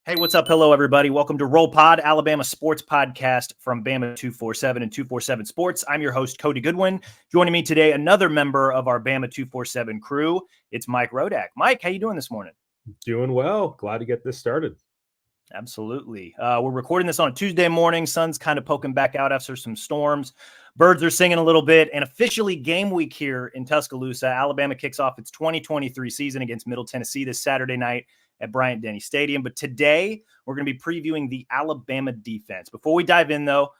Hey, what's up? Hello, everybody. Welcome to Roll Pod, Alabama sports podcast from Bama 247 and 247 Sports. I'm your host, Cody Goodwin. Joining me today, another member of our Bama 247 crew. It's Mike Rodak. Mike, how you doing this morning? Doing well. Glad to get this started. Absolutely. We're recording this on a Tuesday morning. Sun's kind of poking back out after some storms. Birds are singing a little bit. And officially game week here in Tuscaloosa. Alabama kicks off its 2023 season against Middle Tennessee this Saturday night at Bryant-Denny Stadium. But today, we're going to be previewing the Alabama defense. Before we dive in, though,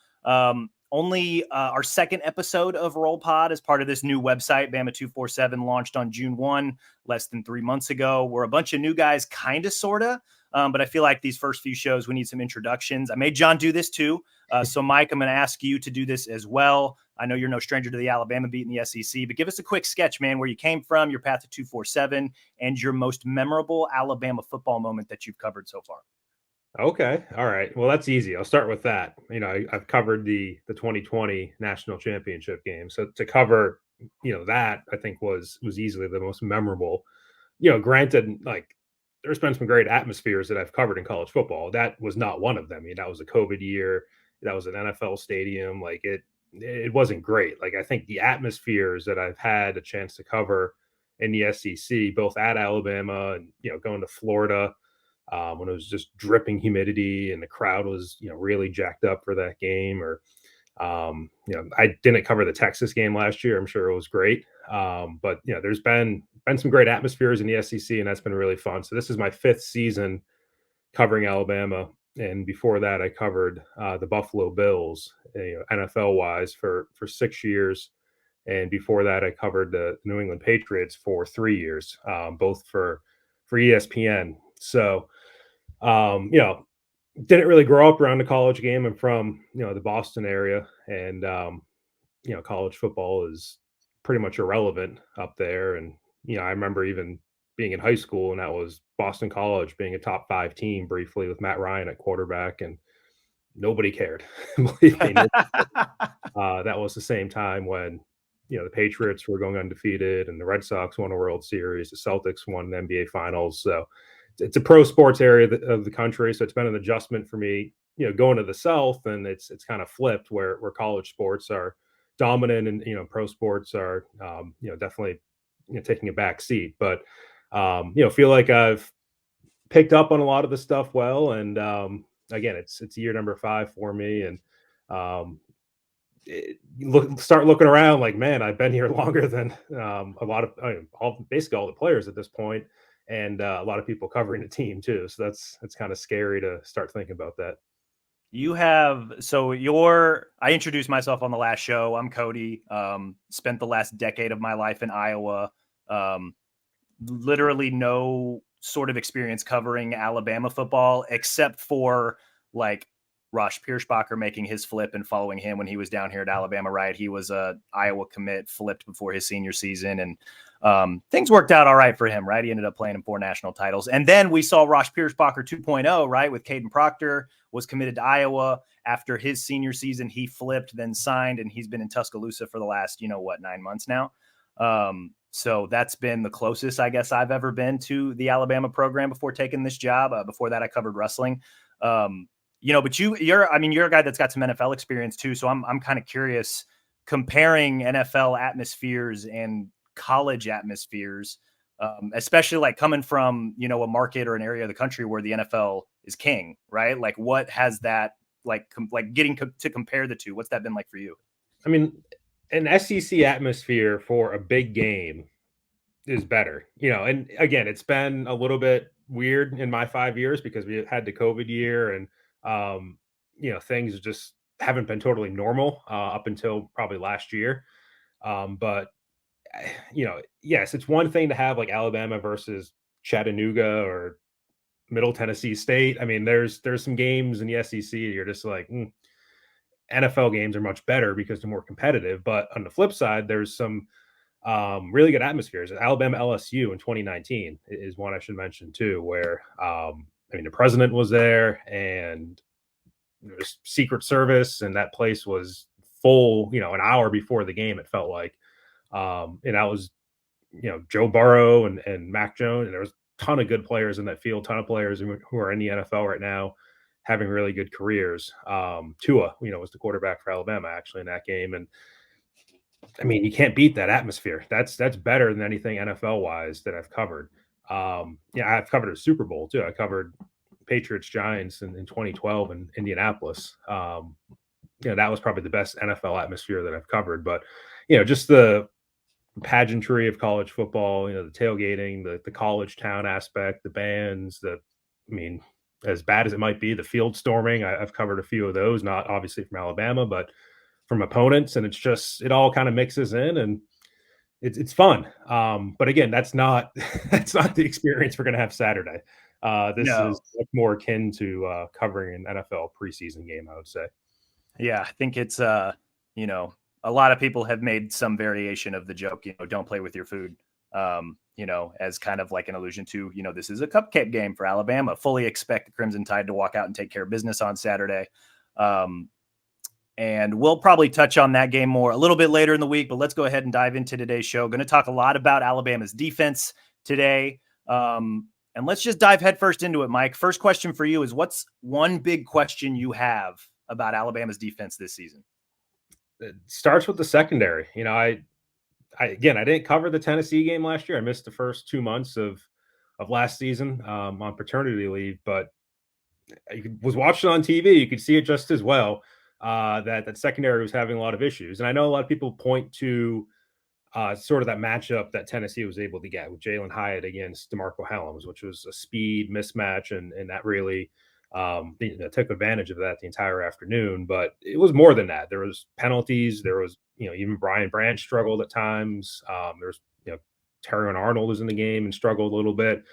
only our second episode of Roll Pod as part of this new website, Bama 247, launched on June 1, less than 3 months ago. We're a bunch of new guys, kind of, sort of. But I feel like these first few shows, we need some introductions. I made John do this too. So, Mike, I'm going to ask you to do this as well. I know you're no stranger to the Alabama beat in the SEC, but give us a quick sketch, man, where you came from, your path to 247, and your most memorable Alabama football moment that you've covered so far. Okay. All right. Well, that's easy. I'll start with that. I've covered the 2020 national championship game. So to cover, that I think was easily the most memorable. Granted, like there's been some great atmospheres that I've covered in college football. That was not one of them. I mean, that was a COVID year. That was an NFL stadium. Like it wasn't great. Like I think the atmospheres that I've had a chance to cover in the SEC, both at Alabama and going to Florida, when it was just dripping humidity and the crowd was really jacked up for that game. Or I didn't cover the Texas game last year. I'm sure it was great, but there's been some great atmospheres in the SEC, and that's been really fun. So this is my fifth season covering Alabama, and before that, I covered the Buffalo Bills, NFL wise, for 6 years, and before that, I covered the New England Patriots for 3 years, both for ESPN. So, didn't really grow up around the college game. I'm from the Boston area, and college football is pretty much irrelevant up there. And I remember even being in high school, and that was Boston College being a top 5 team briefly with Matt Ryan at quarterback, and nobody cared. Believe me, that was the same time when the Patriots were going undefeated, and the Red Sox won a World Series, the Celtics won the NBA Finals. So it's a pro sports area of the country, so it's been an adjustment for me, going to the South, and it's kind of flipped where college sports are dominant, and pro sports are definitely taking a back seat. But feel like I've picked up on a lot of the stuff well, and again, it's year number 5 for me, and start looking around like, man, I've been here longer than a lot of basically all the players at this point, and a lot of people covering the team too. So that's kind of scary to start thinking about that. I introduced myself on the last show. I'm Cody. Spent the last decade of my life in Iowa. Literally no sort of experience covering Alabama football, except for like Rosh Pierschbacher making his flip and following him when he was down here at Alabama, right? He was a Iowa commit, flipped before his senior season, and things worked out all right for him, right? He ended up playing in 4 national titles. And then we saw Rosh Pierschbacher 2.0, right? With Caden Proctor, was committed to Iowa. After his senior season, he flipped, then signed, and he's been in Tuscaloosa for the last, 9 months now. So that's been the closest, I guess, I've ever been to the Alabama program before taking this job. Before that, I covered wrestling. But you're a guy that's got some NFL experience too. So I'm kind of curious, comparing NFL atmospheres and college atmospheres, especially like coming from, a market or an area of the country where the NFL is king, right? Like what has that like getting to compare the two? What's that been like for you? I mean, an SEC atmosphere for a big game is better, and again, it's been a little bit weird in my 5 years because we had the COVID year, and things just haven't been totally normal up until probably last year. But yes, it's one thing to have like Alabama versus Chattanooga or Middle Tennessee State. I mean, there's some games in the SEC you're just like, NFL games are much better because they're more competitive. But on the flip side, there's some really good atmospheres. Alabama LSU in 2019 is one I should mention too, where the president was there, and there's Secret Service, and that place was full. An hour before the game, it felt like, and that was Joe Burrow and Mac Jones, and there was ton of good players in that field, ton of players who are in the NFL right now having really good careers. Tua, was the quarterback for Alabama actually in that game. And I mean, you can't beat that atmosphere. That's better than anything NFL wise that I've covered. I've covered a Super Bowl too. I covered Patriots Giants in 2012 in Indianapolis. That was probably the best NFL atmosphere that I've covered. But just the pageantry of college football, the tailgating, the college town aspect, the bands, I mean, as bad as it might be, the field storming. I've covered a few of those, not obviously from Alabama, but from opponents, and it all kind of mixes in, and it's fun. But again, that's not that's not the experience we're going to have Saturday. This No. is much more akin to covering an NFL preseason game, I would say. Yeah, I think it's a lot of people have made some variation of the joke, don't play with your food. As kind of like an allusion to, this is a cupcake game for Alabama. Fully expect the Crimson Tide to walk out and take care of business on Saturday. And we'll probably touch on that game more a little bit later in the week, but let's go ahead and dive into today's show. Going to talk a lot about Alabama's defense today. And let's just dive headfirst into it, Mike. First question for you is, what's one big question you have about Alabama's defense this season? It starts with the secondary. I didn't cover the Tennessee game last year. I missed the first 2 months of last season on paternity leave, but I was watching on TV. You could see it just as well. That secondary was having a lot of issues. And I know a lot of people point to sort of that matchup that Tennessee was able to get with Jalen Hyatt against DeMarco Hellams, which was a speed mismatch, and that really took advantage of that the entire afternoon. But it was more than that. There was penalties. There was, even Brian Branch struggled at times. There's, Terrion Arnold was in the game and struggled a little bit.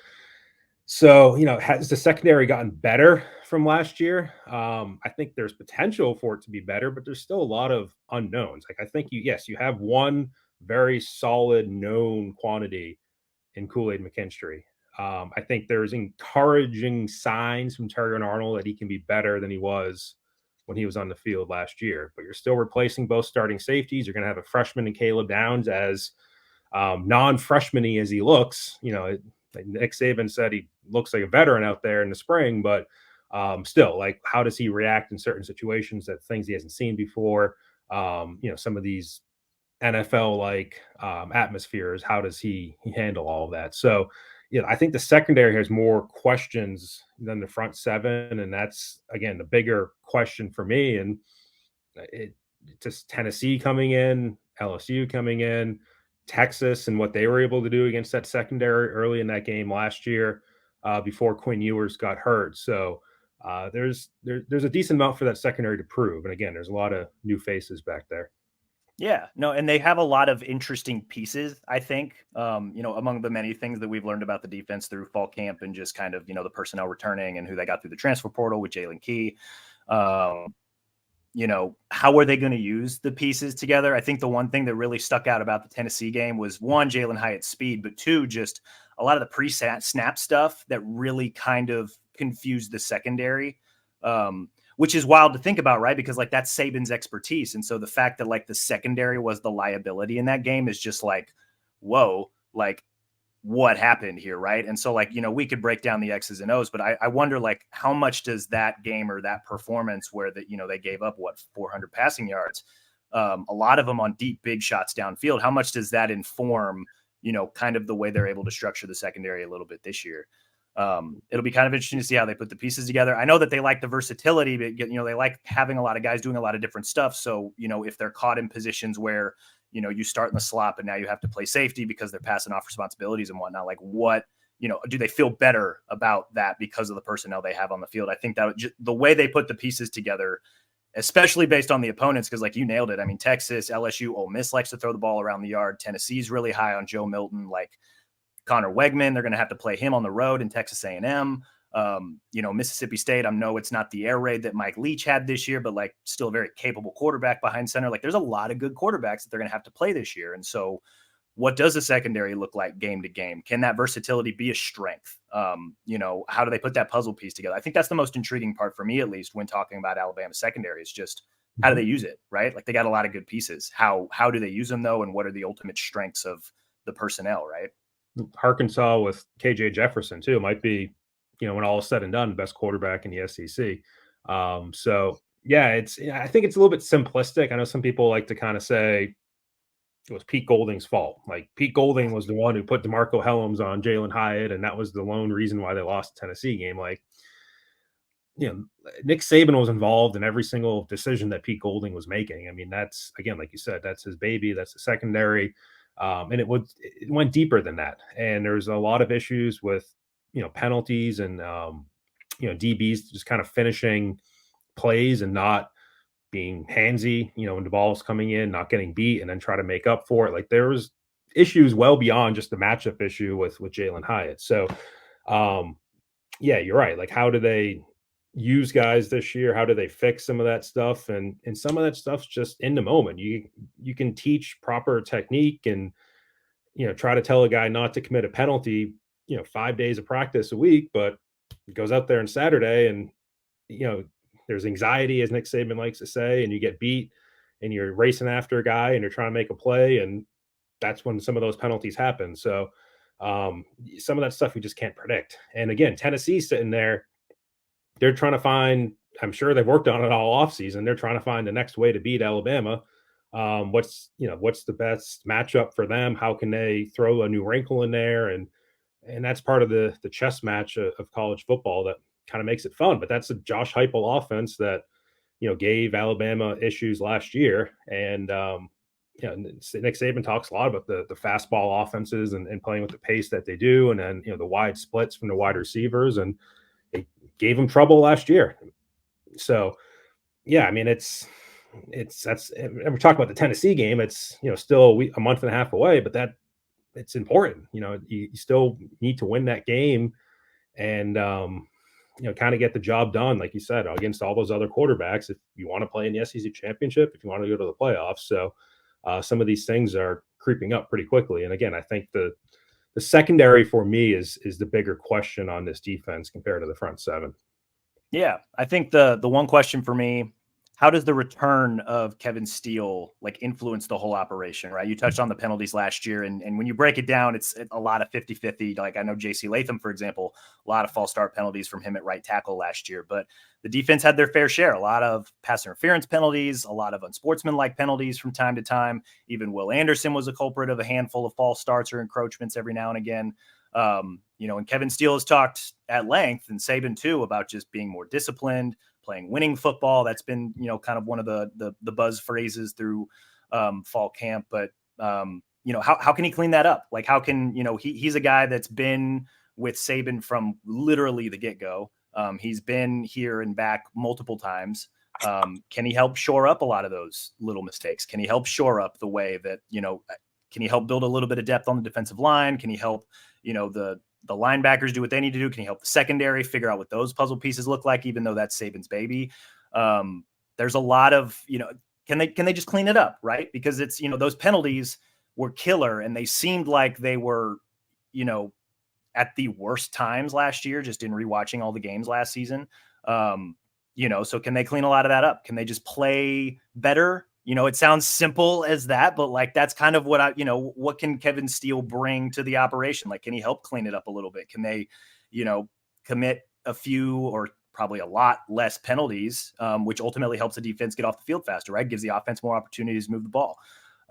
So, has the secondary gotten better from last year? I think there's potential for it to be better, but there's still a lot of unknowns. Like, I think you have one very solid known quantity in Kool-Aid McKinstry. I think there's encouraging signs from Terrion Arnold that he can be better than he was when he was on the field last year. But you're still replacing both starting safeties. You're going to have a freshman in Caleb Downs, as non-freshman-y as he looks. Nick Saban said he looks like a veteran out there in the spring, but still, like, how does he react in certain situations, that things he hasn't seen before? Some of these NFL-like atmospheres, how does he handle all of that? So, I think the secondary has more questions than the front seven, and that's, again, the bigger question for me. And it just Tennessee coming in, LSU coming in, Texas, and what they were able to do against that secondary early in that game last year before Quinn Ewers got hurt. So there's a decent amount for that secondary to prove. And again, there's a lot of new faces back there. Yeah, no, and they have a lot of interesting pieces, I think, among the many things that we've learned about the defense through fall camp and just kind of, the personnel returning and who they got through the transfer portal with Jalen Key. How are they going to use the pieces together? I think the one thing that really stuck out about the Tennessee game was, one, Jalen Hyatt's speed, but two, just a lot of the pre-snap stuff that really kind of confused the secondary, which is wild to think about, right? Because like that's Saban's expertise. And so the fact that like the secondary was the liability in that game is just like, whoa, like what happened here, right? And so like, we could break down the X's and O's, but I wonder like how much does that game or that performance where that, they gave up 400 passing yards, a lot of them on deep, big shots downfield. How much does that inform, kind of the way they're able to structure the secondary a little bit this year? It'll be kind of interesting to see how they put the pieces together. I know that they like the versatility, but they like having a lot of guys doing a lot of different stuff. So, if they're caught in positions where, you start in the slot, but now you have to play safety because they're passing off responsibilities and whatnot. Like what, do they feel better about that because of the personnel they have on the field? I think that the way they put the pieces together, especially based on the opponents, because like you nailed it. I mean, Texas, LSU, Ole Miss likes to throw the ball around the yard. Tennessee's really high on Joe Milton, like Connor Wegman. They're going to have to play him on the road in Texas A&M. Mississippi State, I know it's not the air raid that Mike Leach had this year, but like still a very capable quarterback behind center. Like there's a lot of good quarterbacks that they're going to have to play this year. And so what does the secondary look like game to game? Can that versatility be a strength? How do they put that puzzle piece together? I think that's the most intriguing part for me, at least when talking about Alabama secondary, is just how do they use it, right? Like they got a lot of good pieces. How do they use them though? And what are the ultimate strengths of the personnel, right? Arkansas with KJ Jefferson too might be, when all is said and done, best quarterback in the SEC. So yeah, I think it's a little bit simplistic. I know some people like to kind of say it was Pete Golding's fault. Like Pete Golding was the one who put DeMarco Helms on Jalen Hyatt, and that was the lone reason why they lost the Tennessee game. Like, Nick Saban was involved in every single decision that Pete Golding was making. I mean, that's again, like you said, that's his baby. That's the secondary, and it went deeper than that. And there's a lot of issues with penalties and DBs just kind of finishing plays and not being handsy, when the ball's coming in, not getting beat, and then try to make up for it. Like there was issues well beyond just the matchup issue with Jalen Hyatt. So, yeah, you're right. Like, how do they use guys this year? How do they fix some of that stuff? And some of that stuff's just in the moment. You can teach proper technique and try to tell a guy not to commit a penalty, 5 days of practice a week, but it goes out there on Saturday and there's anxiety, as Nick Saban likes to say, and you get beat and you're racing after a guy and you're trying to make a play. And that's when some of those penalties happen. So some of that stuff we just can't predict. And again, Tennessee's sitting there, they're trying to find, I'm sure they've worked on it all offseason. They're trying to find the next way to beat Alabama. What's the best matchup for them? How can they throw a new wrinkle in there? And that's part of the chess match of college football that kind of makes it fun. But that's a Josh Heupel offense that gave Alabama issues last year. And Nick Saban talks a lot about the fastball offenses and playing with the pace that they do, and then the wide splits from the wide receivers, and it gave them trouble last year. So yeah, I mean that's and we're talking about the Tennessee game. It's still a month and a half away, but that it's important. You still need to win that game and kind of get the job done, like you said, against all those other quarterbacks if you want to play in the SEC championship, if you want to go to the playoffs. So some of these things are creeping up pretty quickly. And again, I think the secondary for me is the bigger question on this defense compared to the front seven. Yeah, I think the one question for me, how does the return of Kevin Steele influence the whole operation, right? You touched on the penalties last year, and when you break it down, it's a lot of 50-50. Like I know JC Latham, for example, a lot of false start penalties from him at right tackle last year, but the defense had their fair share, a lot of pass interference penalties, a lot of unsportsmanlike penalties from time to time. Even Will Anderson was a culprit of a handful of false starts or encroachments every now and again. And Kevin Steele has talked at length, and Saban too, about just being more disciplined, playing winning football. That's been, kind of one of the buzz phrases through fall camp. But, how can he clean that up? Like, how can, he's a guy that's been with Saban from literally the get-go. He's been here and back multiple times. Can he help shore up a lot of those little mistakes? Can he help shore up the way that, can he help build a little bit of depth on the defensive line? Can he help, the linebackers do what they need to do? Can he help the secondary figure out what those puzzle pieces look like, even though that's Saban's baby? There's a lot of, can they just clean it up, right? Because it's, those penalties were killer, and they seemed like they were, at the worst times last year, just in rewatching all the games last season. So can they clean a lot of that up? Can they just play better? It sounds simple as that, but that's kind of what what can Kevin Steele bring to the operation? Can he help clean it up a little bit? Can they, commit a few or probably a lot less penalties, which ultimately helps the defense get off the field faster, right? Gives the offense more opportunities to move the ball.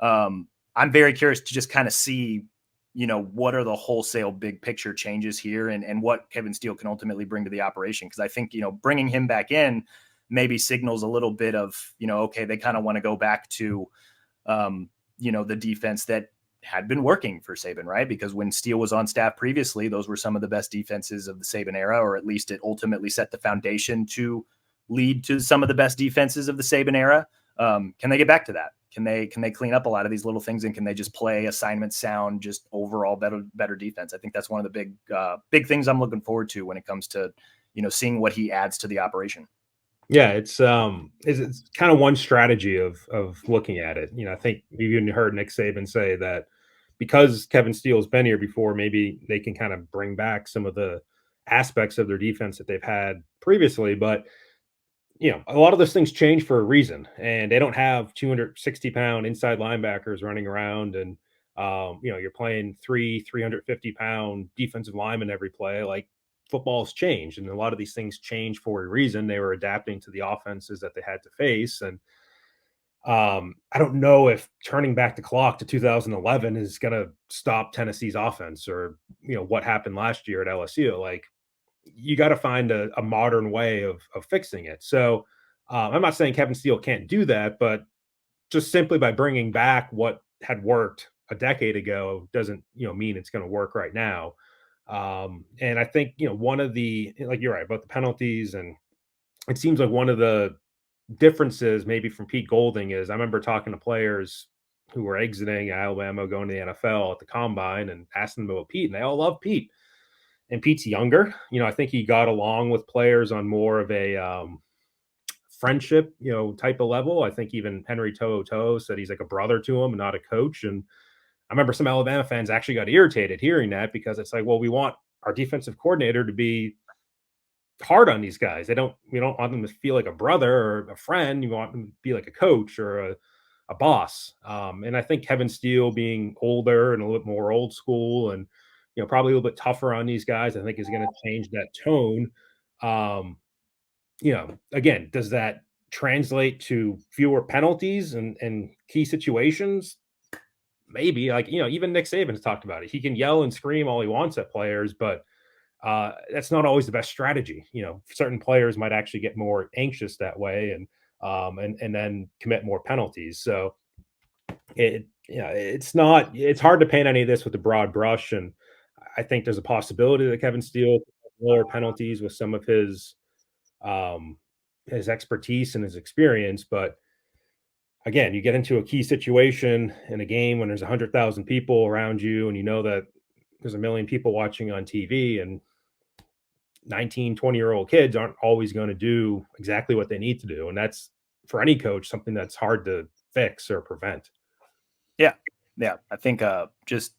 I'm very curious to just kind of see, what are the wholesale big picture changes here and what Kevin Steele can ultimately bring to the operation. Cause I think, bringing him back in maybe signals a little bit of, okay, they kind of want to go back to, the defense that had been working for Saban, right? Because when Steele was on staff previously, those were some of the best defenses of the Saban era, or at least it ultimately set the foundation to lead to some of the best defenses of the Saban era. Can they get back to that? Can they clean up a lot of these little things, and can they just play assignment sound, just overall better defense? I think that's one of the big things I'm looking forward to when it comes to, seeing what he adds to the operation. Yeah, it's kind of one strategy of looking at it. I think we've even heard Nick Saban say that because Kevin Steele's been here before, maybe they can kind of bring back some of the aspects of their defense that they've had previously. But a lot of those things change for a reason, and they don't have 260-pound inside linebackers running around and You're playing 350-pound defensive linemen every play. Like, football's changed, and a lot of these things change for a reason. They were adapting to the offenses that they had to face. And I don't know if turning back the clock to 2011 is going to stop Tennessee's offense, or, what happened last year at LSU. Like, you got to find a modern way of fixing it. So I'm not saying Kevin Steele can't do that, but just simply by bringing back what had worked a decade ago doesn't, mean it's going to work right now. And I think, one of the, like, you're right about the penalties, and it seems like one of the differences maybe from Pete Golding is, I remember talking to players who were exiting Alabama, going to the NFL at the combine, and asking them about Pete, and they all love Pete. And Pete's younger. I think he got along with players on more of a friendship, type of level. I think even Henry To'oTo'o said he's like a brother to him and not a coach. And I remember some Alabama fans actually got irritated hearing that, because it's like, well, we want our defensive coordinator to be hard on these guys. We don't want them to feel like a brother or a friend. You want them to be like a coach or a boss. And I think Kevin Steele, being older and a little bit more old school, and probably a little bit tougher on these guys, I think is going to change that tone. Again, does that translate to fewer penalties and key situations? Maybe. Like, even Nick Saban's talked about it. He can yell and scream all he wants at players, but that's not always the best strategy. Certain players might actually get more anxious that way, and then commit more penalties. So it's hard to paint any of this with a broad brush. And I think there's a possibility that Kevin Steele lower penalties with some of his expertise and his experience. But again, you get into a key situation in a game when there's 100,000 people around you, and that there's a million people watching on TV, and 19, 20-year-old kids aren't always going to do exactly what they need to do. And that's, for any coach, something that's hard to fix or prevent. Yeah. Yeah. I think just,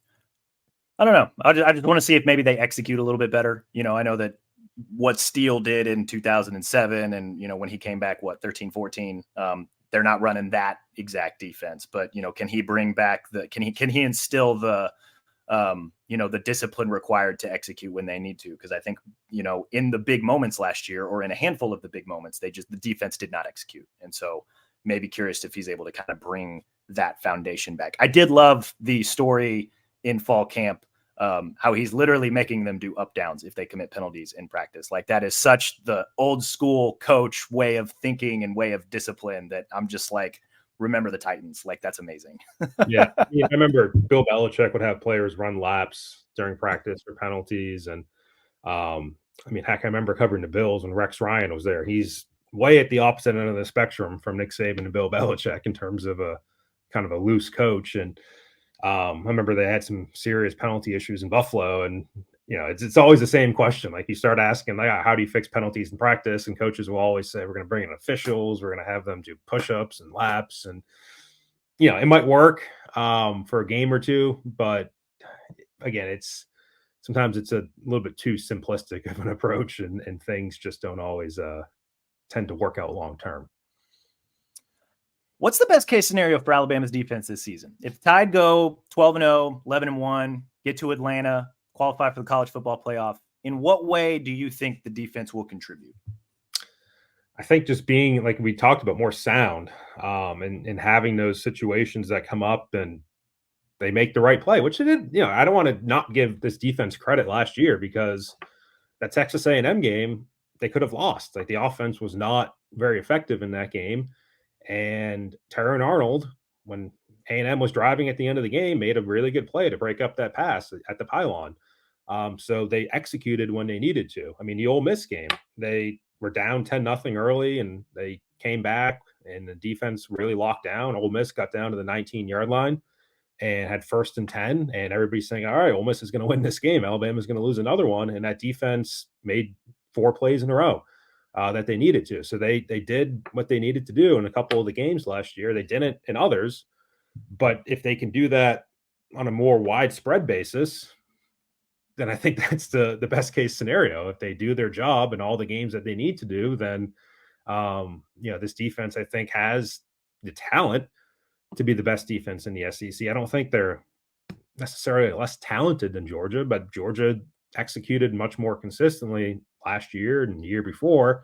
I don't know. I just want to see if maybe they execute a little bit better. I know that what Steele did in 2007, and, when he came back, 13, 14, they're not running that exact defense, but, can he bring back can he instill the discipline required to execute when they need to? Because I think, in the big moments last year, or in a handful of the big moments, the defense did not execute. And so maybe curious if he's able to kind of bring that foundation back. I did love the story in fall camp, how he's literally making them do up downs if they commit penalties in practice. Like, that is such the old school coach way of thinking and way of discipline that I'm just like, remember the Titans. Like, that's amazing. Yeah. I remember Bill Belichick would have players run laps during practice for penalties. And heck, I remember covering the Bills when Rex Ryan was there. He's way at the opposite end of the spectrum from Nick Saban and Bill Belichick in terms of a kind of a loose coach. And I remember they had some serious penalty issues in Buffalo, and it's always the same question. Like, you start asking, like, how do you fix penalties in practice? And coaches will always say, we're going to bring in officials, we're going to have them do push-ups and laps, and it might work for a game or two, but again, sometimes it's a little bit too simplistic of an approach, and things just don't always tend to work out long term. What's the best case scenario for Alabama's defense this season? If the Tide go 12-0, 11-1, get to Atlanta, qualify for the college football playoff, in what way do you think the defense will contribute? I think just being, like we talked about, more sound, and having those situations that come up and they make the right play, which they did. I don't want to not give this defense credit last year, because that Texas A&M game, they could have lost. Like, the offense was not very effective in that game. And Terran Arnold, when A&M was driving at the end of the game, made a really good play to break up that pass at the pylon. So they executed when they needed to. The Ole Miss game, they were down 10-0 early, and they came back, and the defense really locked down. Ole Miss got down to the 19-yard line and had 1st and 10, and everybody's saying, all right, Ole Miss is going to win this game. Alabama's going to lose another one. And that defense made 4 plays in a row that they needed to. So they did what they needed to do in a couple of the games last year. They didn't in others. But if they can do that on a more widespread basis, then I think that's the best case scenario. If they do their job in all the games that they need to do, then this defense, I think, has the talent to be the best defense in the SEC. I don't think they're necessarily less talented than Georgia, but Georgia executed much more consistently last year and the year before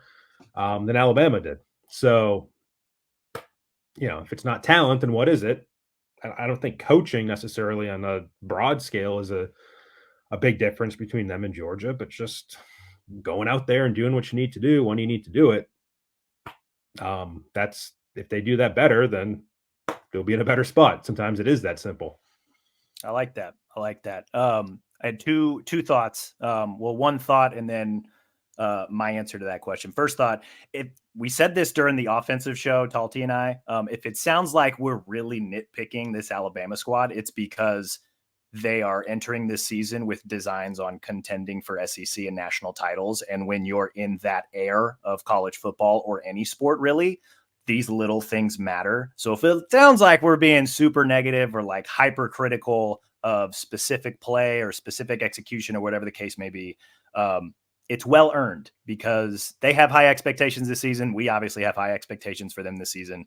than Alabama did. So, if it's not talent, then what is it? I don't think coaching necessarily on a broad scale is a big difference between them and Georgia, but just going out there and doing what you need to do when you need to do it. That's if they do that better, then they'll be in a better spot. Sometimes it is that simple. I like that. I like that. I had two thoughts. Well, one thought and then my answer to that question. First thought, if we said this during the offensive show, Talty and I, if it sounds like we're really nitpicking this Alabama squad, it's because they are entering this season with designs on contending for SEC and national titles. And when you're in that air of college football or any sport, really, these little things matter. So if it sounds like we're being super negative or like hypercritical of specific play or specific execution or whatever the case may be, it's well earned because they have high expectations this season. We obviously have high expectations for them this season.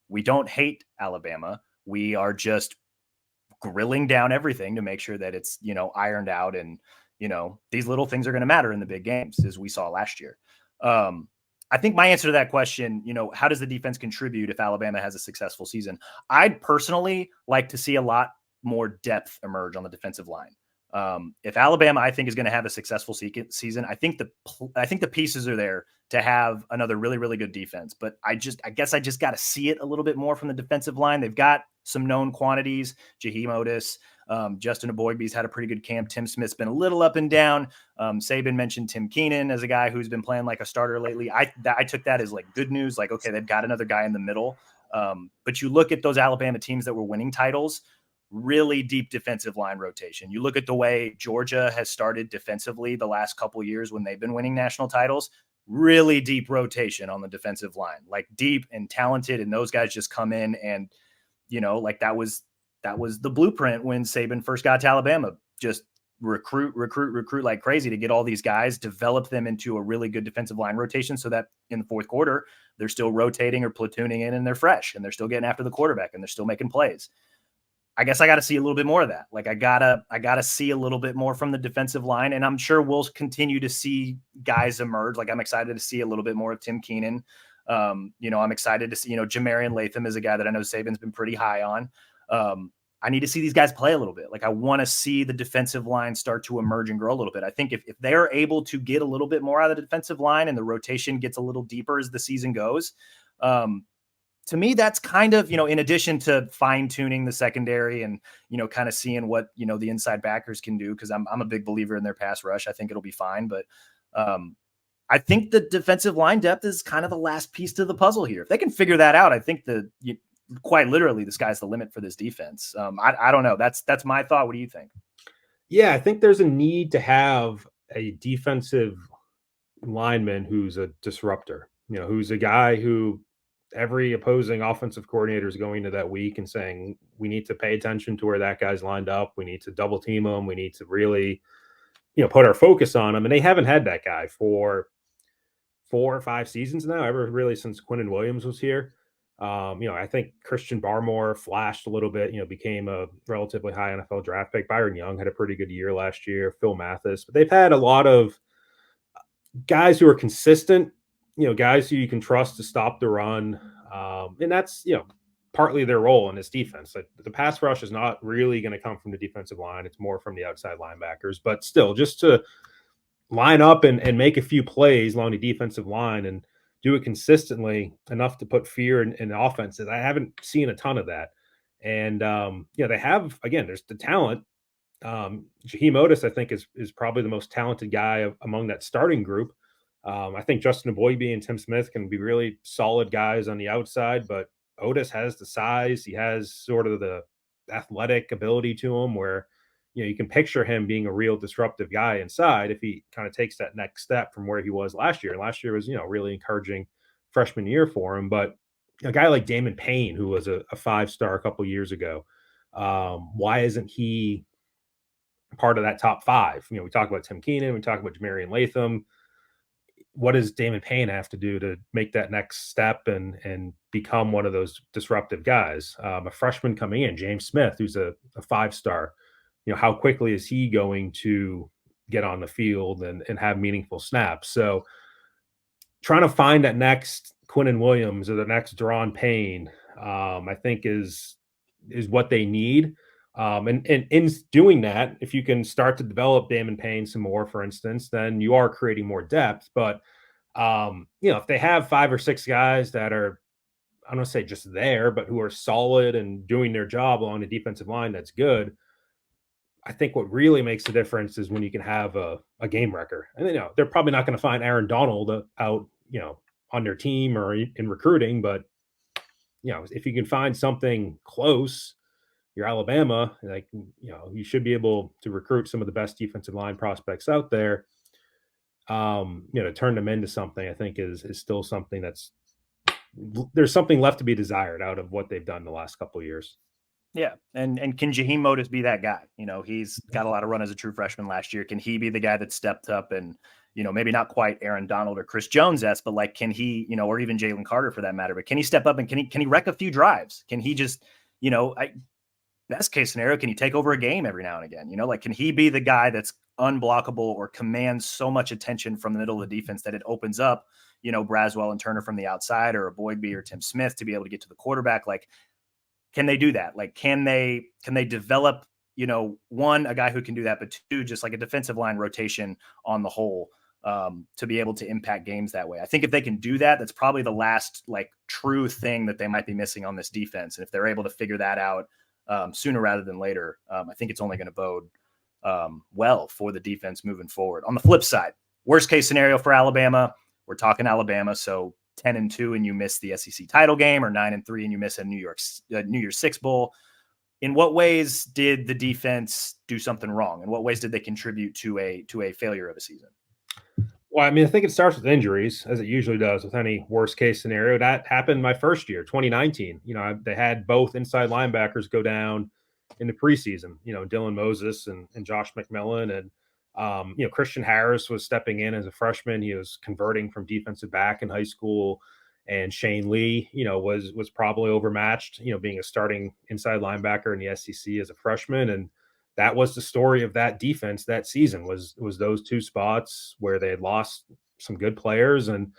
We don't hate Alabama. We are just grilling down everything to make sure that it's, ironed out. And, these little things are going to matter in the big games as we saw last year. I think my answer to that question, how does the defense contribute if Alabama has a successful season? I'd personally like to see a lot more depth emerge on the defensive line. If Alabama, I think, is going to have a successful season, I think the pieces are there to have another really, really good defense. But I guess I just got to see it a little bit more from the defensive line. They've got some known quantities. Jaheim Otis, Justin Aboigbe's had a pretty good camp. Tim Smith's been a little up and down. Saban mentioned Tim Keenan as a guy who's been playing like a starter lately. I took that as like good news. Like, okay, they've got another guy in the middle. But you look at those Alabama teams that were winning titles, really deep defensive line rotation. You look at the way Georgia has started defensively the last couple of years when they've been winning national titles, really deep rotation on the defensive line, like deep and talented. And those guys just come in and, like that was the blueprint when Saban first got to Alabama. Just recruit like crazy to get all these guys, develop them into a really good defensive line rotation so that in the fourth quarter, they're still rotating or platooning in and they're fresh and they're still getting after the quarterback and they're still making plays. I guess I got to see a little bit more of that. Like I gotta see a little bit more from the defensive line, and I'm sure we'll continue to see guys emerge. Like I'm excited to see a little bit more of Tim Keenan. I'm excited to see, Jamarian Latham is a guy that I know Saban's been pretty high on. I need to see these guys play a little bit. Like I want to see the defensive line start to emerge and grow a little bit. I think if they're able to get a little bit more out of the defensive line and the rotation gets a little deeper as the season goes, to me, that's kind of, in addition to fine tuning the secondary and, kind of seeing what, the inside backers can do. Cause I'm a big believer in their pass rush. I think it'll be fine. But I think the defensive line depth is kind of the last piece to the puzzle here. If they can figure that out, I think quite literally the sky's the limit for this defense. I don't know. That's my thought. What do you think? Yeah, I think there's a need to have a defensive lineman who's a disruptor, who's a guy who every opposing offensive coordinator is going to that week and saying, we need to pay attention to where that guy's lined up. We need to double team him. We need to really, put our focus on him. And they haven't had that guy for 4 or 5 seasons now, ever really since Quinnen Williams was here. I think Christian Barmore flashed a little bit, became a relatively high NFL draft pick. Byron Young had a pretty good year last year, Phil Mathis, but they've had a lot of guys who are consistent, guys who you can trust to stop the run. And that's, partly their role in this defense. Like the pass rush is not really going to come from the defensive line. It's more from the outside linebackers, but still just to line up and make a few plays along the defensive line and do it consistently enough to put fear in the offenses. I haven't seen a ton of that. And, they have, again, there's the talent. Jaheim Otis, I think, is probably the most talented guy among that starting group. I think Justin Aboigbe and Tim Smith can be really solid guys on the outside, but Otis has the size. He has sort of the athletic ability to him where, you can picture him being a real disruptive guy inside if he kind of takes that next step from where he was last year. And last year was, really encouraging freshman year for him. But a guy like Damon Payne, who was a 5-star a couple years ago, why isn't he part of that top 5? We talk about Tim Keenan, we talk about Jamarian Latham. what does Damon Payne have to do to make that next step and become one of those disruptive guys? A freshman coming in, James Smith, who's a 5-star. How quickly is he going to get on the field and have meaningful snaps? So trying to find that next Quinnen Williams or the next Deron Payne, I think is what they need. And in doing that, if you can start to develop Damon Payne some more, for instance, then you are creating more depth. But if they have 5 or 6 guys that are, I don't want to say just there, but who are solid and doing their job along the defensive line, that's good. I think what really makes the difference is when you can have a game wrecker. And they're probably not going to find Aaron Donald out, on their team or in recruiting, but if you can find something close, you're Alabama, like, you should be able to recruit some of the best defensive line prospects out there. To turn them into something, I think is still something there's something left to be desired out of what they've done the last couple of years. Yeah. And can Jaheim Motis be that guy? He's got a lot of run as a true freshman last year. Can he be the guy that stepped up and, maybe not quite Aaron Donald or Chris Jones-esque, but like, can he, or even Jalen Carter for that matter, but can he step up and can he wreck a few drives? Can he just, best case scenario, can he take over a game every now and again? Can he be the guy that's unblockable or commands so much attention from the middle of the defense that it opens up, Braswell and Turner from the outside, or a Boydby or Tim Smith to be able to get to the quarterback? Like, can they do that? Like, can they develop, one, a guy who can do that, but two, just like a defensive line rotation on the whole, to be able to impact games that way? I think if they can do that, that's probably the last like true thing that they might be missing on this defense. And if they're able to figure that out sooner rather than later, I think it's only going to bode well for the defense moving forward. On the flip side, worst case scenario for Alabama, we're talking Alabama, so 10-2 and you miss the SEC title game, or 9-3 and you miss a New Year's Six bowl. In what ways did the defense do something wrong? In what ways did they contribute to a failure of a season? Well, I think it starts with injuries, as it usually does with any worst case scenario. That happened my first year, 2019. They had both inside linebackers go down in the preseason, Dylan Moses and Josh McMillan. And, Christian Harris was stepping in as a freshman. He was converting from defensive back in high school. And Shane Lee, was probably overmatched, being a starting inside linebacker in the SEC as a freshman. And that was the story of that defense that season was those two spots where they had lost some good players. And,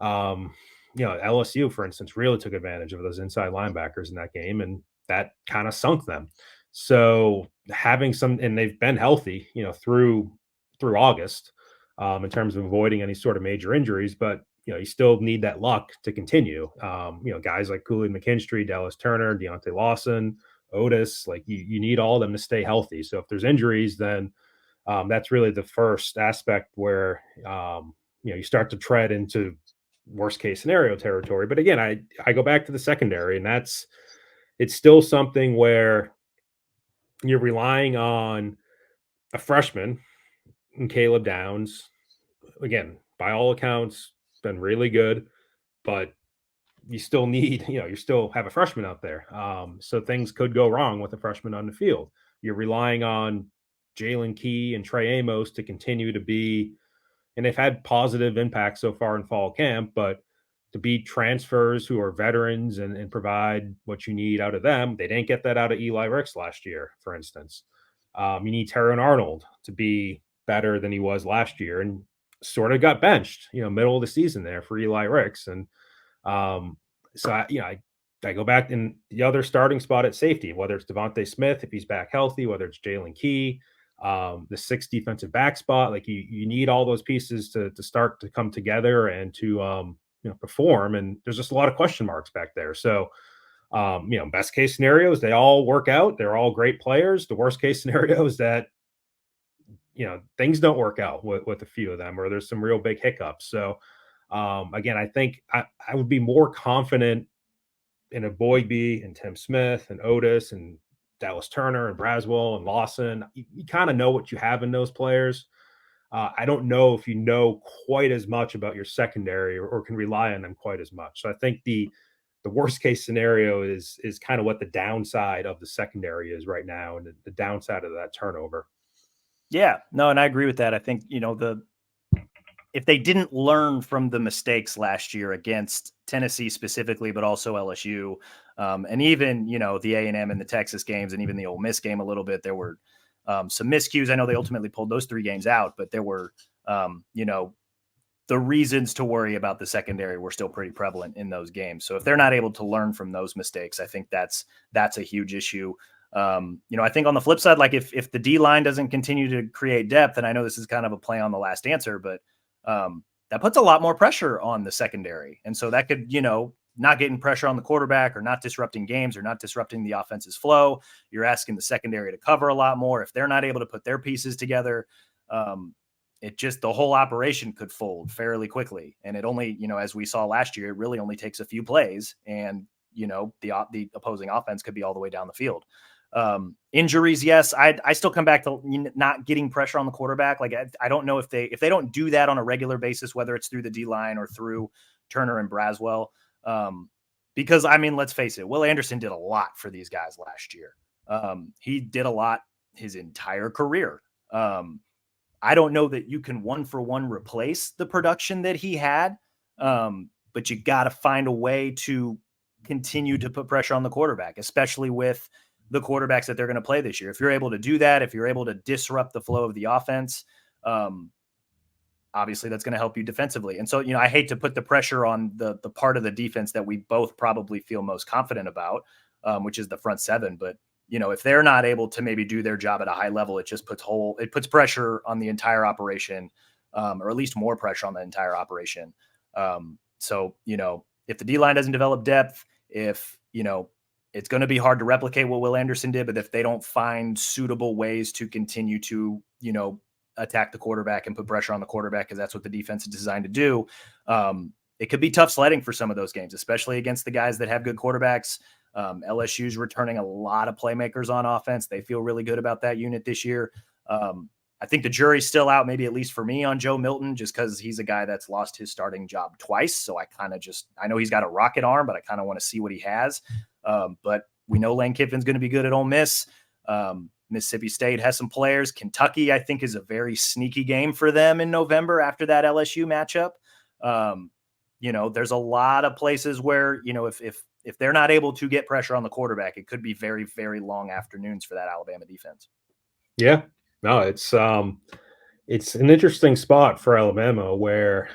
LSU, for instance, really took advantage of those inside linebackers in that game, and that kind of sunk them. So having and they've been healthy, through August, in terms of avoiding any sort of major injuries, but you still need that luck to continue. Guys like Cooley McKinstry, Dallas Turner, Deontay Lawson, Otis, like you need all of them to stay healthy. So if there's injuries, then that's really the first aspect where you start to tread into worst case scenario territory. But again, I go back to the secondary, and it's still something where you're relying on a freshman in Caleb Downs. Again, by all accounts, been really good, but you still need, you still have a freshman out there. So things could go wrong with a freshman on the field. You're relying on Jalen Key and Trey Amos to continue to be, and they've had positive impact so far in fall camp, but to be transfers who are veterans and provide what you need out of them. They didn't get that out of Eli Ricks last year, for instance. You need Terron Arnold to be better than he was last year, and sort of got benched, middle of the season there for Eli Ricks. And so I go back in the other starting spot at safety, whether it's Devontae Smith, if he's back healthy, whether it's Jalen Key, the 6th defensive back spot. Like you need all those pieces to start to come together and to perform. And there's just a lot of question marks back there. So best case scenarios, they all work out. They're all great players. The worst case scenario is that things don't work out with a few of them, or there's some real big hiccups. So again, I think I would be more confident in a Boydby and Tim Smith and Otis and Dallas Turner and Braswell and Lawson. You kind of know what you have in those players. I don't know if you know quite as much about your secondary or can rely on them quite as much. So I think the worst case scenario is kind of what the downside of the secondary is right now, and the downside of that turnover. Yeah, no, and I agree with that. I think, if they didn't learn from the mistakes last year against Tennessee specifically, but also LSU, and even the A&M and the Texas games, and even the Ole Miss game a little bit, there were some miscues. I know they ultimately pulled those 3 games out, but there were the reasons to worry about the secondary were still pretty prevalent in those games. So if they're not able to learn from those mistakes, I think that's a huge issue. I think on the flip side, like if the D line doesn't continue to create depth, and I know this is kind of a play on the last answer, but that puts a lot more pressure on the secondary. And so that could, not getting pressure on the quarterback or not disrupting games or not disrupting the offense's flow. You're asking the secondary to cover a lot more. If they're not able to put their pieces together, the whole operation could fold fairly quickly. And it only, as we saw last year, it really only takes a few plays, and, the opposing offense could be all the way down the field. Injuries, yes, I still come back to not getting pressure on the quarterback. Like I don't know if they don't do that on a regular basis, whether it's through the D line or through Turner and Braswell. Because let's face it, Will Anderson did a lot for these guys last year. He did a lot his entire career. I don't know that you can 1-for-1 replace the production that he had, but you got to find a way to continue to put pressure on the quarterback, especially with the quarterbacks that they're going to play this year. If you're able to do that, if you're able to disrupt the flow of the offense, obviously that's going to help you defensively. And so, I hate to put the pressure on the part of the defense that we both probably feel most confident about, which is the front seven. But, if they're not able to maybe do their job at a high level, it just puts pressure on the entire operation, or at least more pressure on the entire operation. So, if the D-line doesn't develop depth, if, it's going to be hard to replicate what Will Anderson did, but if they don't find suitable ways to continue to, attack the quarterback and put pressure on the quarterback, because that's what the defense is designed to do, it could be tough sledding for some of those games, especially against the guys that have good quarterbacks. LSU's returning a lot of playmakers on offense. They feel really good about that unit this year. I think the jury's still out, maybe at least for me, on Joe Milton, just because he's a guy that's lost his starting job twice. So I know he's got a rocket arm, but I kind of want to see what he has. But we know Lane Kiffin's going to be good at Ole Miss. Mississippi State has some players. Kentucky, I think, is a very sneaky game for them in November after that LSU matchup. There's a lot of places where, if they're not able to get pressure on the quarterback, it could be very, very long afternoons for that Alabama defense. Yeah, no, it's an interesting spot for Alabama where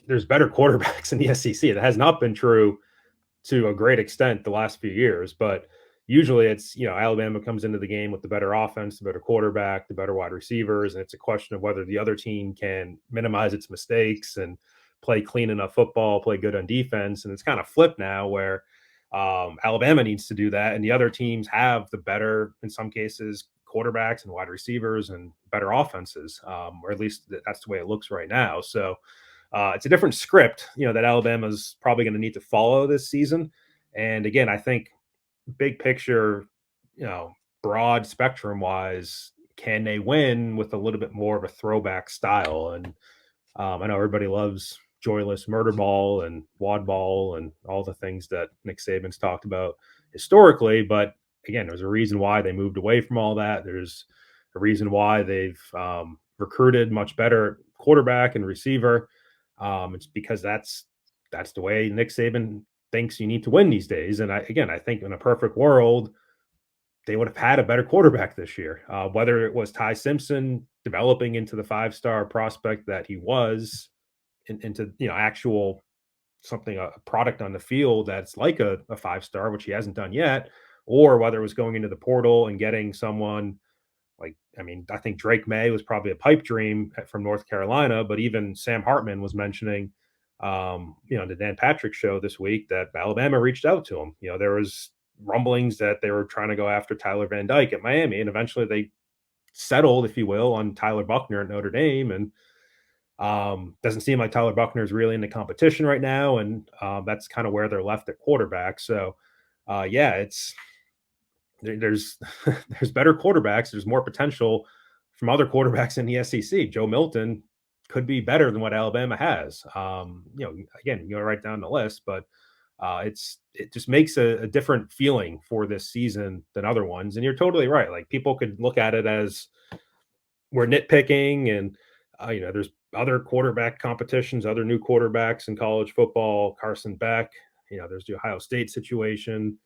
there's better quarterbacks in the SEC. That has not been true to a great extent the last few years, but usually it's, Alabama comes into the game with the better offense, the better quarterback, the better wide receivers, and it's a question of whether the other team can minimize its mistakes and play clean enough football, play good on defense. And it's kind of flipped now where Alabama needs to do that, and the other teams have the better, in some cases, quarterbacks and wide receivers and better offenses, or at least that's the way it looks right now. So it's a different script, that Alabama's probably going to need to follow this season. And again, I think big picture, broad spectrum wise, can they win with a little bit more of a throwback style? And I know everybody loves joyless murder ball and wad ball and all the things that Nick Saban's talked about historically. But again, there's a reason why they moved away from all that. There's a reason why they've recruited much better quarterback and receiver. It's because that's the way Nick Saban thinks you need to win these days. And I think in a perfect world, they would have had a better quarterback this year. Whether it was Ty Simpson developing into the 5-star prospect that he was, into actual something, a product on the field that's like a 5-star, which he hasn't done yet, or whether it was going into the portal and getting someone like, I think Drake May was probably a pipe dream from North Carolina, but even Sam Hartman was mentioning, the Dan Patrick show this week that Alabama reached out to him. There was rumblings that they were trying to go after Tyler Van Dyke at Miami, and eventually they settled, if you will, on Tyler Buckner at Notre Dame. And doesn't seem like Tyler Buckner is really in the competition right now, and that's kind of where they're left at quarterback. So, there's there's better quarterbacks. There's more potential from other quarterbacks in the SEC. Joe Milton could be better than what Alabama has. Again, you go right down the list, but it just makes a different feeling for this season than other ones. And you're totally right. Like, people could look at it as we're nitpicking, and there's other quarterback competitions, other new quarterbacks in college football, Carson Beck, there's the Ohio State situation.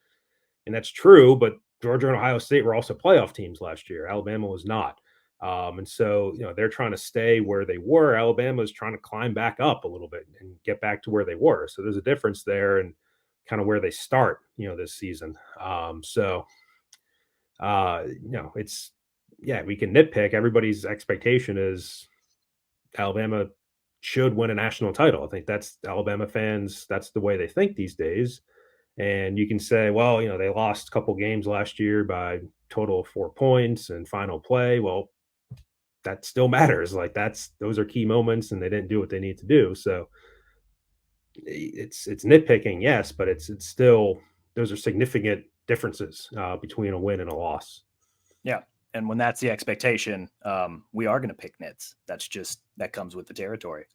And that's true, but Georgia and Ohio State were also playoff teams last year. Alabama was not. And so, they're trying to stay where they were. Alabama is trying to climb back up a little bit and get back to where they were. So there's a difference there and kind of where they start, this season. It's, we can nitpick. Everybody's expectation is Alabama should win a national title. I think that's Alabama fans. That's the way they think these days. And you can say, well, they lost a couple games last year by total of 4 points and final play. Well, that still matters. Like those are key moments, and they didn't do what they need to do. So it's nitpicking, yes, but it's still, those are significant differences between a win and a loss. Yeah. And when that's the expectation, we are going to pick nits. That comes with the territory.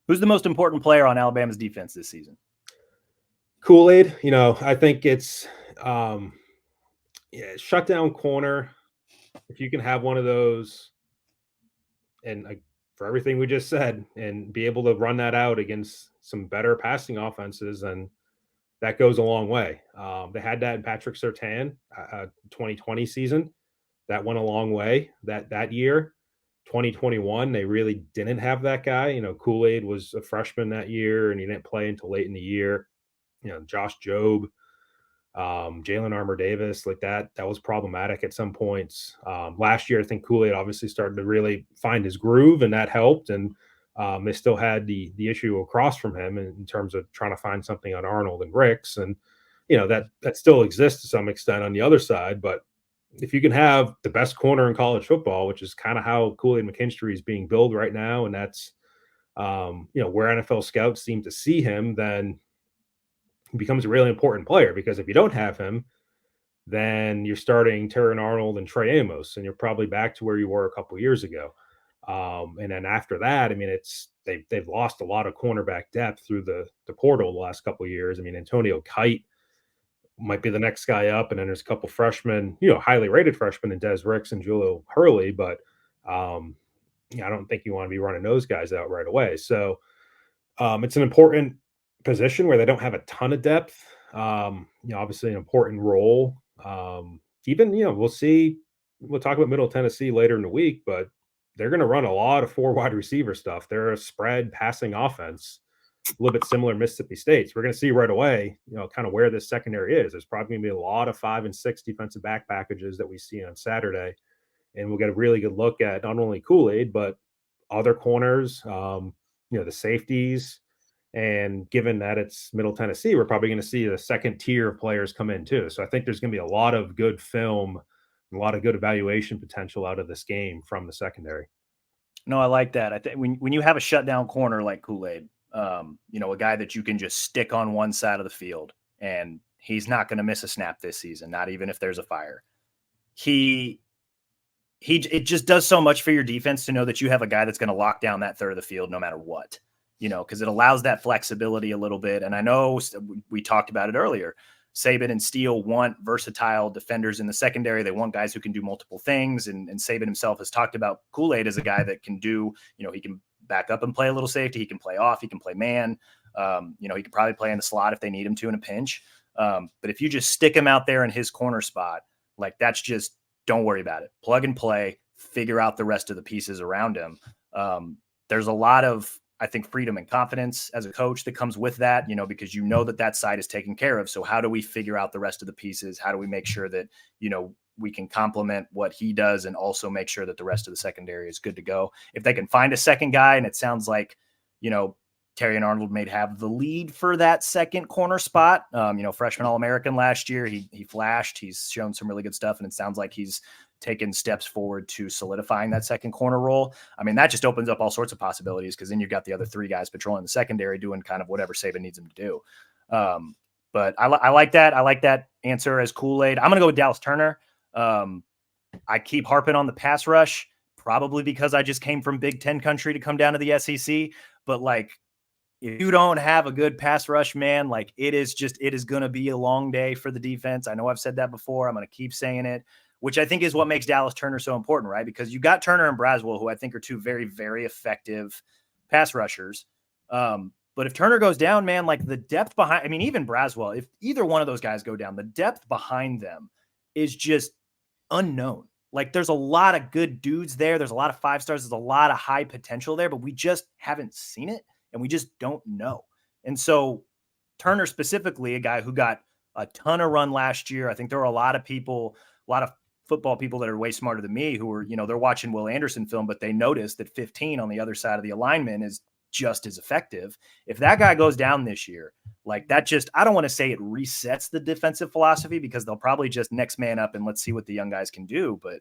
Who's the most important player on Alabama's defense this season? Kool-Aid, I think it's shutdown corner. If you can have one of those, and for everything we just said, and be able to run that out against some better passing offenses, and that goes a long way. They had that in Patrick Surtain, 2020 season. That went a long way that year. 2021, they really didn't have that guy. Kool-Aid was a freshman that year, and he didn't play until late in the year. Josh Jobe, Jalen Armour Davis, like that was problematic at some points. Last year, I think Kool-Aid obviously started to really find his groove, and that helped. And they still had the issue across from him in terms of trying to find something on Arnold and Ricks. And, that still exists to some extent on the other side. But if you can have the best corner in college football, which is kind of how Kool-Aid McKinstry is being billed right now, and that's, where NFL scouts seem to see him, then he becomes a really important player. Because if you don't have him, then you're starting Terran Arnold and Trey Amos, and you're probably back to where you were a couple of years ago. And then after that, I mean, they've lost a lot of cornerback depth through the portal the last couple of years. I mean, Antonio Kite might be the next guy up, and then there's a couple freshmen, highly rated freshmen in Des Ricks and Julio Hurley, but I don't think you want to be running those guys out right away. So it's an important position where they don't have a ton of depth. Obviously an important role. We'll see. We'll talk about Middle Tennessee later in the week, but they're going to run a lot of 4 wide receiver stuff. They're a spread passing offense, a little bit similar to Mississippi State's. We're going to see right away, kind of where this secondary is. There's probably going to be a lot of 5 and 6 defensive back packages that we see on Saturday. And we'll get a really good look at not only Kool-Aid, but other corners, the safeties. And given that it's Middle Tennessee, we're probably going to see the second tier of players come in too. So I think there's going to be a lot of good film, a lot of good evaluation potential out of this game from the secondary. No, I like that. I think when you have a shutdown corner like Kool-Aid, a guy that you can just stick on one side of the field, and he's not going to miss a snap this season, not even if there's a fire. It just does so much for your defense to know that you have a guy that's going to lock down that third of the field no matter what. Because it allows that flexibility a little bit. And I know we talked about it earlier. Saban and Steele want versatile defenders in the secondary. They want guys who can do multiple things. And Saban himself has talked about Kool-Aid as a guy that can do, he can back up and play a little safety. He can play off. He can play man. He could probably play in the slot if they need him to in a pinch. But if you just stick him out there in his corner spot, like that's just, don't worry about it. Plug and play, figure out the rest of the pieces around him. There's a lot of, I think, freedom and confidence as a coach that comes with that, because that side is taken care of. So how do we figure out the rest of the pieces? How do we make sure that, we can complement what he does and also make sure that the rest of the secondary is good to go? If they can find a second guy, and it sounds like, Terry and Arnold may have the lead for that second corner spot. Freshman All-American last year, he flashed, he's shown some really good stuff. And it sounds like he's taken steps forward to solidifying that second corner role. I mean, that just opens up all sorts of possibilities, because then you've got the other 3 guys patrolling the secondary doing kind of whatever Saban needs them to do. But I like that. I like that answer as Kool-Aid. I'm going to go with Dallas Turner. I keep harping on the pass rush, probably because I just came from Big Ten country to come down to the SEC. But if you don't have a good pass rush, man, it is going to be a long day for the defense. I know I've said that before. I'm going to keep saying it, which I think is what makes Dallas Turner so important, right? Because you got Turner and Braswell, who I think are 2 very, very effective pass rushers. But if Turner goes down, man, like the depth behind, I mean, even Braswell, if either one of those guys go down, the depth behind them is just unknown. Like there's a lot of good dudes there. There's a lot of 5 stars. There's a lot of high potential there, but we just haven't seen it and we just don't know. And so Turner specifically, a guy who got a ton of run last year. I think there were a lot of people, a lot of football people that are way smarter than me who are, they're watching Will Anderson film, but they notice that 15 on the other side of the alignment is just as effective. If that guy goes down this year, like that just, I don't want to say it resets the defensive philosophy because they'll probably just next man up and let's see what the young guys can do. But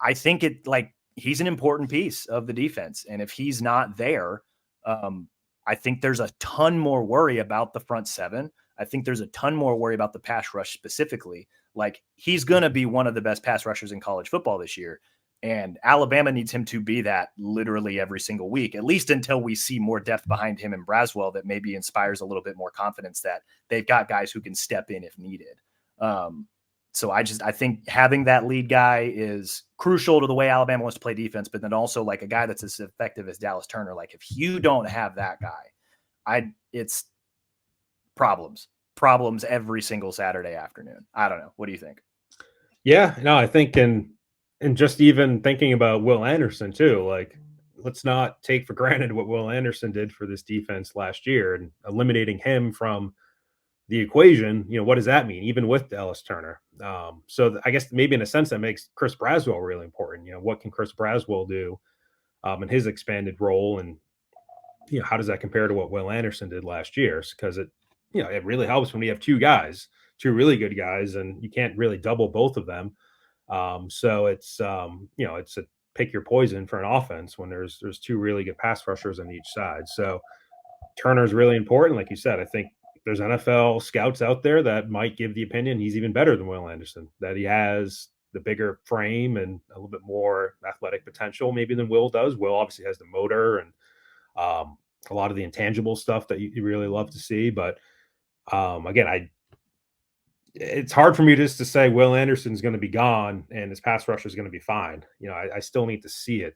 I think it like he's an important piece of the defense. And if he's not there, I think there's a ton more worry about the front seven. I think there's a ton more worry about the pass rush specifically. Like he's going to be one of the best pass rushers in college football this year. And Alabama needs him to be that literally every single week, at least until we see more depth behind him and Braswell that maybe inspires a little bit more confidence that they've got guys who can step in if needed. So I think having that lead guy is crucial to the way Alabama wants to play defense, but then also like a guy that's as effective as Dallas Turner. Like if you don't have that guy, it's problems every single Saturday afternoon. I don't know. What do you think? Yeah, no, I think and just even thinking about Will Anderson too, like let's not take for granted what Will Anderson did for this defense last year and eliminating him from the equation. What does that mean? Even with Dallas Turner. So I guess maybe in a sense that makes Chris Braswell really important. What can Chris Braswell do in his expanded role? And, how does that compare to what Will Anderson did last year? Because it really helps when we have two really good guys, and you can't really double both of them. So it's it's a pick your poison for an offense when there's two really good pass rushers on each side. So Turner's really important. Like you said, I think there's NFL scouts out there that might give the opinion he's even better than Will Anderson, that he has the bigger frame and a little bit more athletic potential maybe than Will does. Will obviously has the motor and a lot of the intangible stuff that you really love to see. But again, it's hard for me just to say Will Anderson's going to be gone and his pass rush is going to be fine. I still need to see it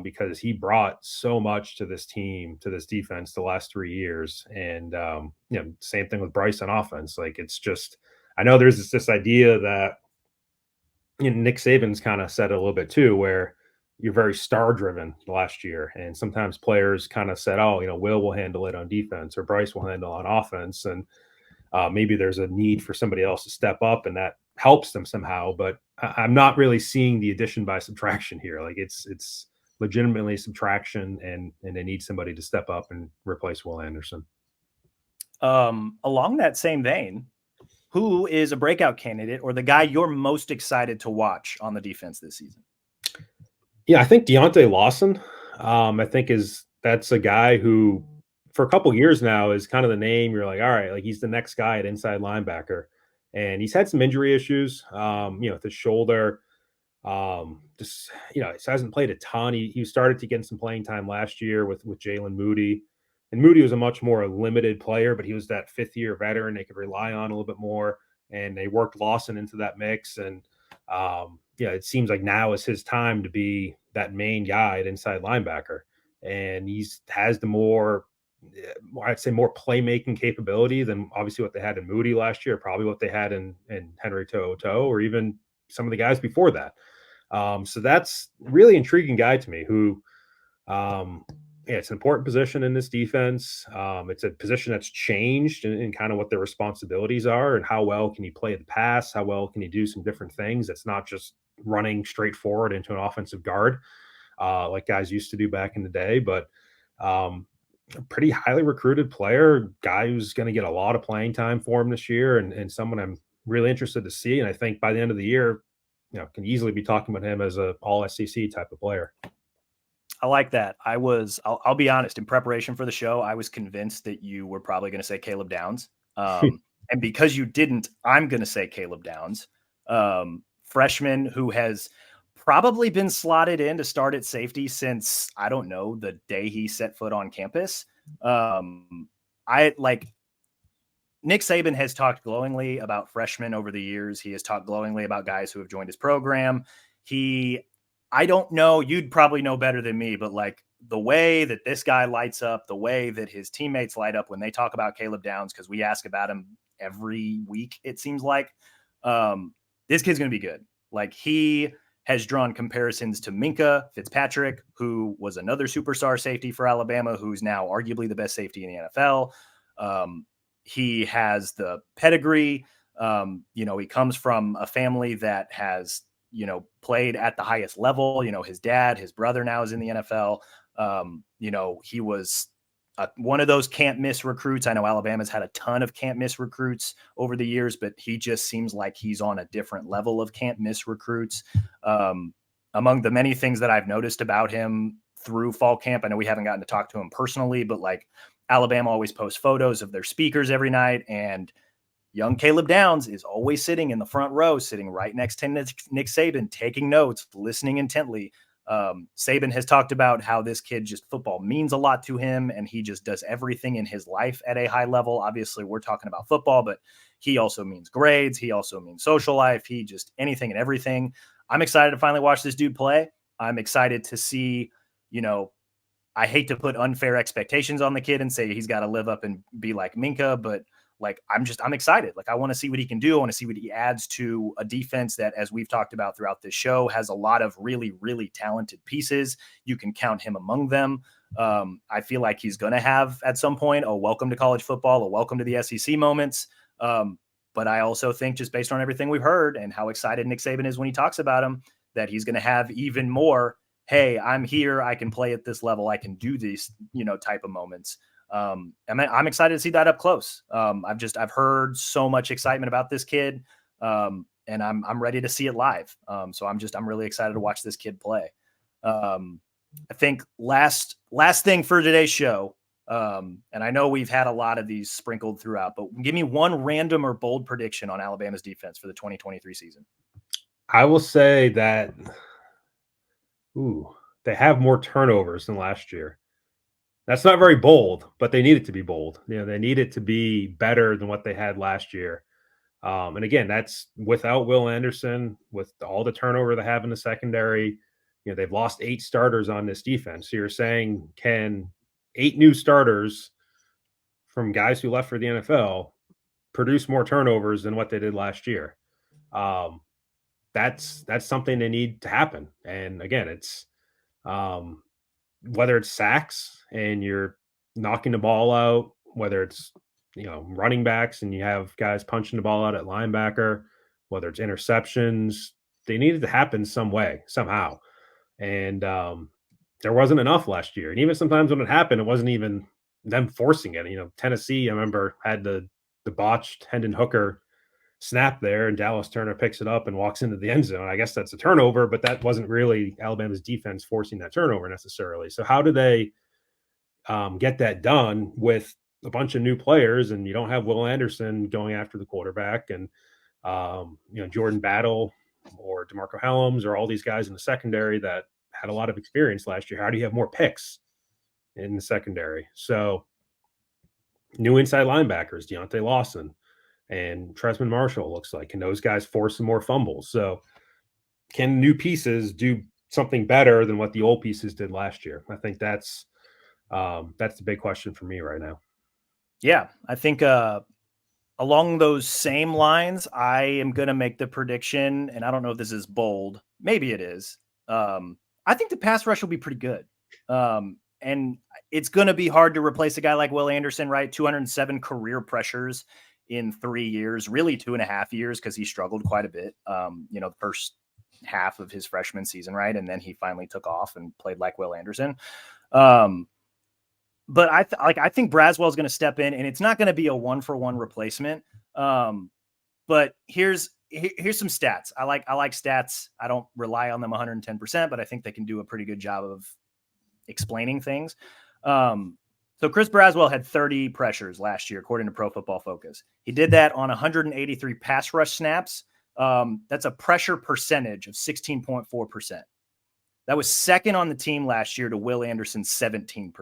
because he brought so much to this team, to this defense the last 3 years. And, same thing with Bryce on offense. Like, it's just, I know there's this idea that Nick Saban's kind of said it a little bit too, where you're very star driven last year. And sometimes players kind of said, oh, Will handle it on defense or Bryce will handle on offense. And, maybe there's a need for somebody else to step up and that helps them somehow, but I'm not really seeing the addition by subtraction here. Like it's legitimately subtraction and they need somebody to step up and replace Will Anderson. Along that same vein, who is a breakout candidate or the guy you're most excited to watch on the defense this season? Yeah, I think Deontay Lawson, I think that's a guy who for a couple years now is kind of the name. You're like, all right, like he's the next guy at inside linebacker. And he's had some injury issues, with his shoulder. Just, he hasn't played a ton. He started to get some playing time last year with Jalen Moody. And Moody was a much more limited player, but he was that 5th-year veteran they could rely on a little bit more. And they worked Lawson into that mix. And, it seems like now is his time to be that main guy at inside linebacker. And has the more I'd say more playmaking capability than obviously what they had in Moody last year, probably what they had in Henry To'oTo'o or even some of the guys before that. So that's really intriguing guy to me who, it's an important position in this defense. It's a position that's changed in kind of what their responsibilities are and how well can he play the pass? How well can he do some different things? It's not just running straight forward into an offensive guard like guys used to do back in the day, but a pretty highly recruited player, guy who's going to get a lot of playing time for him this year and someone I'm really interested to see. And I think by the end of the year, can easily be talking about him as a all SEC type of player. I like that. I'll be honest, in preparation for the show, I was convinced that you were probably going to say Caleb Downs. And because you didn't, I'm going to say Caleb Downs, freshman who has probably been slotted in to start at safety since, I don't know, the day he set foot on campus. Nick Saban has talked glowingly about freshmen over the years. He has talked glowingly about guys who have joined his program. I don't know, you'd probably know better than me, but like the way that this guy lights up, the way that his teammates light up when they talk about Caleb Downs, because we ask about him every week, it seems like, this kid's going to be good. Like, he has drawn comparisons to Minkah Fitzpatrick, who was another superstar safety for Alabama, who's now arguably the best safety in the NFL. He has the pedigree. He comes from a family that has, played at the highest level. His dad, his brother now is in the NFL. He was one of those can't miss recruits. I know Alabama's had a ton of can't miss recruits over the years, but he just seems like he's on a different level of can't miss recruits. Among the many things that I've noticed about him through fall camp, I know we haven't gotten to talk to him personally, but like, Alabama always posts photos of their speakers every night, and young Caleb Downs is always sitting in the front row, sitting right next to Nick Saban, taking notes, listening intently. Saban has talked about how this kid, just football means a lot to him, and he just does everything in his life at a high level. Obviously, we're talking about football, but he also means grades. He also means social life. He just anything and everything. I'm excited to finally watch this dude play. I'm excited to see, I hate to put unfair expectations on the kid and say he's got to live up and be like Minkah, but like, I'm excited. Like, I want to see what he can do. I want to see what he adds to a defense that, as we've talked about throughout this show, has a lot of really, really talented pieces. You can count him among them. I feel like he's going to have at some point a welcome to college football, a welcome to the SEC moments. But I also think, just based on everything we've heard and how excited Nick Saban is when he talks about him, that he's going to have even more, hey, I'm here, I can play at this level, I can do these, type of moments. I'm excited to see that up close. I've heard so much excitement about this kid, and I'm ready to see it live. So I'm really excited to watch this kid play. I think last thing for today's show, and I know we've had a lot of these sprinkled throughout, but give me one random or bold prediction on Alabama's defense for the 2023 season. I will say that they have more turnovers than last year. That's not very bold, but they need it to be bold. They need it to be better than what they had last year. And again, that's without Will Anderson, with all the turnover they have in the secondary. They've lost 8 starters on this defense. So you're saying, can 8 new starters from guys who left for the NFL produce more turnovers than what they did last year? That's something they need to happen. And again, it's whether it's sacks and you're knocking the ball out, whether it's running backs and you have guys punching the ball out at linebacker, whether it's interceptions, they needed to happen some way, somehow. And there wasn't enough last year. And even sometimes when it happened, it wasn't even them forcing it. Tennessee, I remember, had the botched Hendon Hooker snap there, and Dallas Turner picks it up and walks into the end zone. I guess that's a turnover, but that wasn't really Alabama's defense forcing that turnover necessarily. So how do they get that done with a bunch of new players, and you don't have Will Anderson going after the quarterback, and Jordan Battle or DeMarco Helms or all these guys in the secondary that had a lot of experience last year? How do you have more picks in the secondary? So new inside linebackers, Deontay Lawson and Tresman Marshall, looks like. Can those guys force some more fumbles? So can new pieces do something better than what the old pieces did last year? I think that's the big question for me right now. Yeah, I think along those same lines, I am going to make the prediction, and I don't know if this is bold. Maybe it is. I think the pass rush will be pretty good. And it's going to be hard to replace a guy like Will Anderson, right? 207 career pressures in 3 years, really 2.5 years, because he struggled quite a bit, the first half of his freshman season, right? And then he finally took off and played like Will Anderson. But I think Braswell's going to step in, and it's not going to be a 1-for-1 replacement. But here's some stats. I like stats. I don't rely on them 110%, but I think they can do a pretty good job of explaining things. So Chris Braswell had 30 pressures last year, according to Pro Football Focus. He did that on 183 pass rush snaps. That's a pressure percentage of 16.4%. That was second on the team last year to Will Anderson's 17%.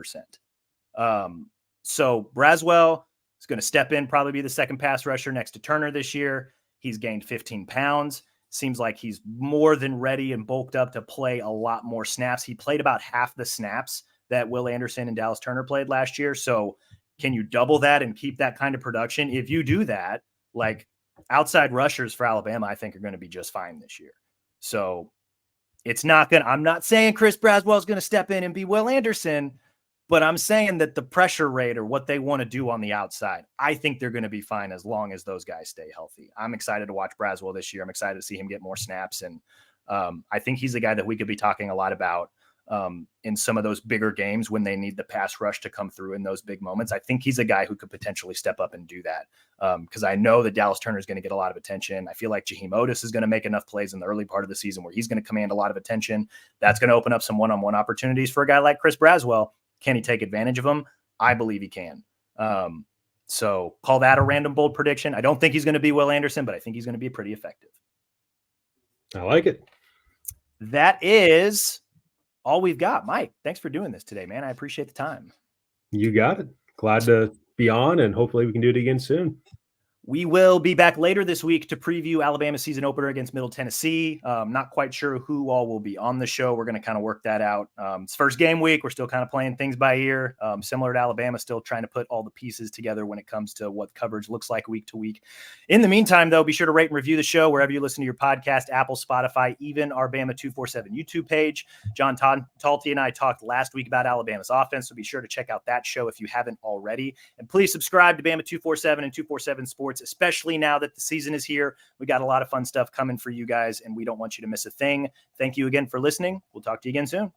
So Braswell is going to step in, probably be the second pass rusher next to Turner this year. He's gained 15 pounds. Seems like he's more than ready and bulked up to play a lot more snaps. He played about half the snaps that Will Anderson and Dallas Turner played last year. So can you double that and keep that kind of production? If you do that, like outside rushers for Alabama, I think are going to be just fine this year. So it's not going to, I'm not saying Chris Braswell is going to step in and be Will Anderson, but I'm saying that the pressure rate or what they want to do on the outside, I think they're going to be fine as long as those guys stay healthy. I'm excited to watch Braswell this year. I'm excited to see him get more snaps. And I think he's a guy that we could be talking a lot about in some of those bigger games when they need the pass rush to come through in those big moments. I think he's a guy who could potentially step up and do that because I know that Dallas Turner is going to get a lot of attention. I feel like Jaheim Otis is going to make enough plays in the early part of the season where he's going to command a lot of attention. That's going to open up some one-on-one opportunities for a guy like Chris Braswell. Can he take advantage of them? I believe he can. So call that a random bold prediction. I don't think he's going to be Will Anderson, but I think he's going to be pretty effective. I like it. That is all we've got. Mike, thanks for doing this today, man. I appreciate the time. You got it. Glad to be on, and hopefully we can do it again soon. We will be back later this week to preview Alabama's season opener against Middle Tennessee. Not quite sure who all will be on the show. We're going to kind of work that out. It's first game week. We're still kind of playing things by ear. Similar to Alabama, still trying to put all the pieces together when it comes to what coverage looks like week to week. In the meantime, though, be sure to rate and review the show wherever you listen to your podcast, Apple, Spotify, even our Bama 247 YouTube page. John Talty and I talked last week about Alabama's offense, so be sure to check out that show if you haven't already. And please subscribe to Bama 247 and 247 Sports, especially now that the season is here. We got a lot of fun stuff coming for you guys, and we don't want you to miss a thing. Thank you again for listening. We'll talk to you again soon.